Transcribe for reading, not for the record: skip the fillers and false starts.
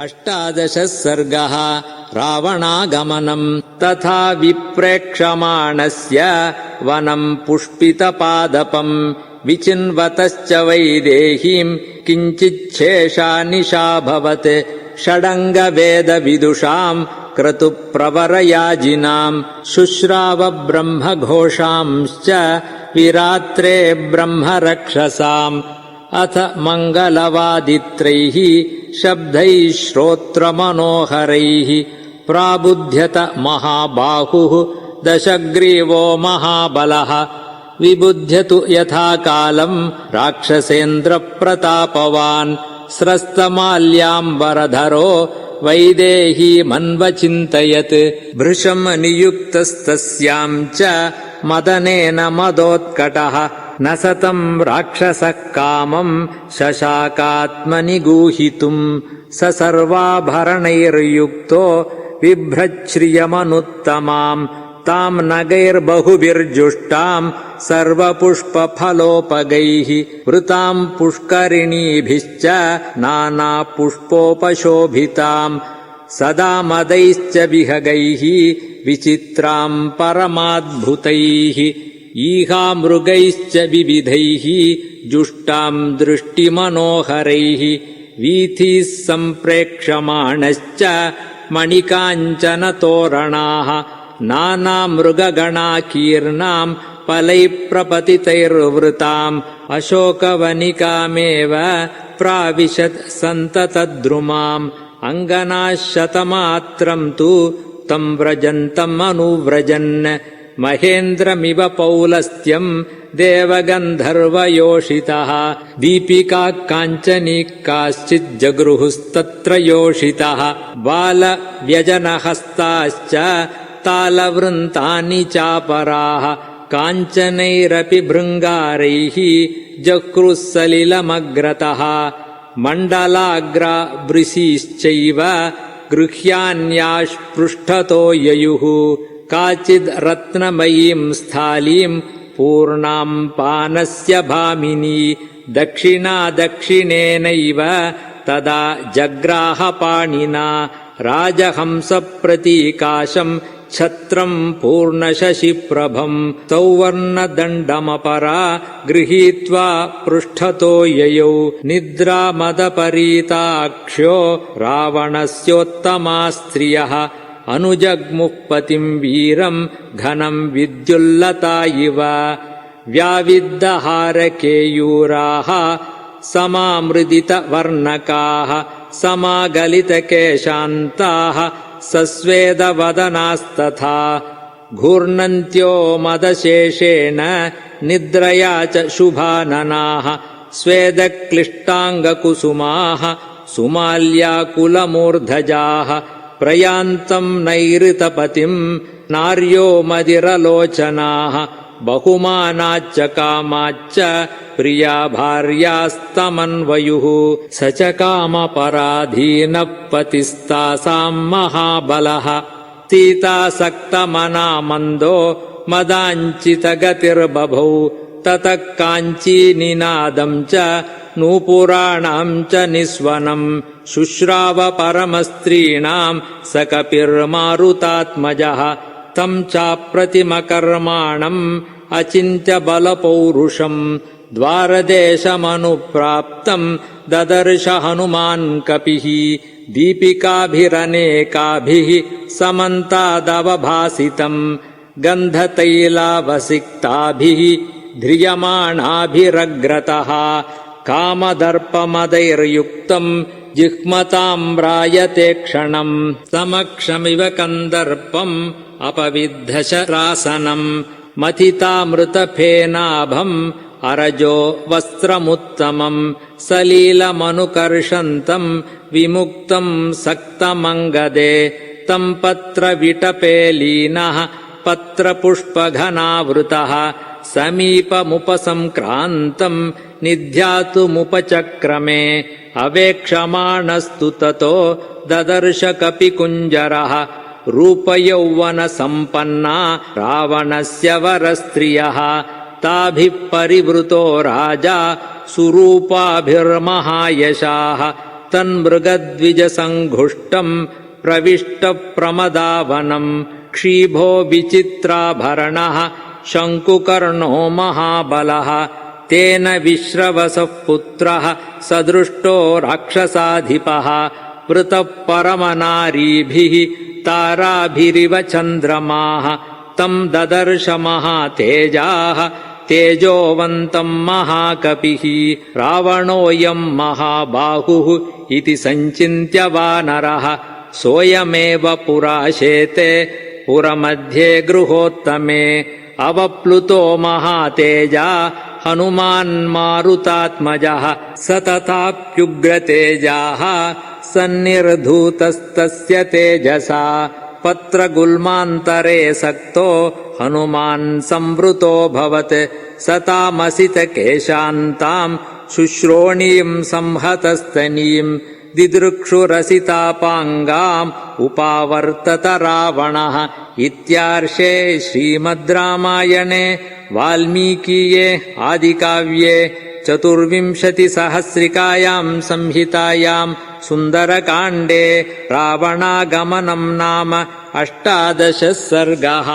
अष्टादश सर्गः रावणागमनम् तथा विप्रेक्षमाणस्य वनम् पुष्पितपादपम् विचिन्वतश्च वैदेहीम् किञ्चिच्छेषा निशाभवत् षडङ्गवेदविदुषाम् क्रतुप्रवरयाजिनाम् शुश्राव ब्रह्मघोषांश्च विरात्रे ब्रह्मरक्षसाम् अथ मङ्गलवादित्रैः शब्दैः श्रोत्रमनोहरैः प्राबुध्यत महाबाहुः दशग्रीवो महाबलः विबुध्यतु यथा कालम् राक्षसेन्द्रप्रतापवान् स्रस्तमाल्याम्बरधरो वैदेहीमन्वचिन्तयत् भृशम् नियुक्तस्तस्याम् च मदनेन मदोत्कटः न सतम् राक्षसः कामम् शशाकात्मनि गूहितुम् स सर्वाभरणैर्युक्तो बिभ्रच्छ्रियमनुत्तमाम् ताम् नगैर्बहुभिर्जुष्टाम् सर्वपुष्पफलोपगैः वृताम् पुष्करिणीभिश्च नानापुष्पोपशोभिताम् सदा मदैश्च विहगैः विचित्राम् परमाद्भुतैः ईहामृगैश्च विविधैः जुष्टाम् दृष्टिमनोहरैः वीथीः सम्प्रेक्षमाणश्च मणिकाञ्चनतोरणाः नानामृगगणाकीर्णाम् फलैः प्रपतितैर्वृताम् अशोकवनिकामेव प्राविशत् सन्ततद्रुमाम् अङ्गनाः शतमात्रम् तु तम् व्रजन्तम् अनुव्रजन् महेन्द्रमिव पौलस्त्यम् देवगन्धर्वयोषितः दीपिकाः काञ्चनीः काश्चिज्जगृहुस्तत्र योषितः बालव्यजनहस्ताश्च तालवृन्तानि चापराः काञ्चनैरपि भृङ्गारैः जक्रुः सलिलमग्रतः मण्डलाग्रा वृषीश्चैव गृह्यान्याःपृष्ठतो ययुः काचिद् रत्नमयीम् स्थालीम् पूर्णाम् पानस्य भामिनी दक्षिणा दक्षिणेनैव तदा जग्राहपाणिना राजहंसप्रतीकाशम् छत्रम् पूर्णशशिप्रभम् सौवर्णदण्डमपरा गृहीत्वा पृष्ठतो ययौ निद्रामदपरीताक्ष्यो रावणस्योत्तमा स्त्रियः अनुजग्मुः पतिम् वीरम् घनम् विद्युल्लता इव व्याविद्धहारकेयूराः समामृदितवर्णकाः समागलितकेशान्ताः सस्वेदवदनास्तथा घूर्णन्त्यो मदशेषेण निद्रया च शुभाननाः स्वेदक्लिष्टाङ्गकुसुमाः सुमाल्याकुलमूर्धजाः प्रयान्तम् नैऋतपतिम् नार्यो मदिरलोचनाः बहुमानाच्च कामाच्च प्रिया भार्यास्तमन्वयुः स च कामपराधीनः पतिस्तासाम् महाबलः सीतासक्तमना मन्दो मदाञ्चितगतिर्बभौ ततः काञ्चीनिनादम् च नूपुराणाम् च निस्वनम् शुश्राव परमस्त्रीणाम् स कपिर्मारुतात्मजः तम् चाप्रतिमकर्माणम् अचिन्त्यबलपौरुषम् द्वारदेशमनुप्राप्तम् ददर्श हनुमान् कपिः दीपिकाभिरनेकाभिः समन्तादवभासितम् गन्धतैलावसिक्ताभिः ध्रियमाणाभिरग्रतः कामदर्पमदैर्युक्तम् जिह्मताम्रायते क्षणम् समक्षमिव कन्दर्पम् अपविद्धशरासनम् मथितामृतफेनाभम् अरजो वस्त्रमुत्तमम् सलीलमनुकर्षन्तम् विमुक्तम् सक्तमङ्गदे तम् पत्रविटपेलीनः पत्रपुष्पघनावृतः समीपमुपसंक्रान्तम् निध्यातुमुपचक्रमे अवेक्षमाणस्तु ततो ददर्श कपिकुञ्जरः रूपयौवनसम्पन्ना रावणस्य वरस्त्रियः ताभिः परिवृतो राजा सुरूपाभिर्महायशाः तन्मृगद्विजसङ्घुष्टम् प्रविष्टप्रमदावनम् क्षीभो विचित्राभरणः शङ्कुकर्णो महाबलः तेन विश्रवसः पुत्रः सदृष्टो राक्षसाधिपः वृतः परमनारीभिः ताराभिरिव चन्द्रमाः तम् ददर्श महातेजाः तेजोवन्तम् महाकपिः रावणोऽयम् महाबाहुः इति सञ्चिन्त्य वानरः सोऽयमेव पुरा शेते पुरमध्ये गृहोत्तमे अवप्लुतो महातेजा हनुमान्मारुतात्मजः स तथाप्युग्रतेजाः सन्निर्धूतस्तस्य तेजसा पत्रगुल्मान्तरे सक्तो हनुमान् संवृतोऽभवत् स तामसितकेशान्ताम् शुश्रोणीम् संहतस्तनीम् दिदृक्षुरसितापाङ्गाम् उपावर्तत रावणः इत्यार्षे श्रीमद् रामायणे वाल्मीकीये आदिकाव्ये चतुर्विंशतिसहस्रिकायाम् संहितायाम् सुन्दरकाण्डे रावणागमनम् नाम 18 सर्गः।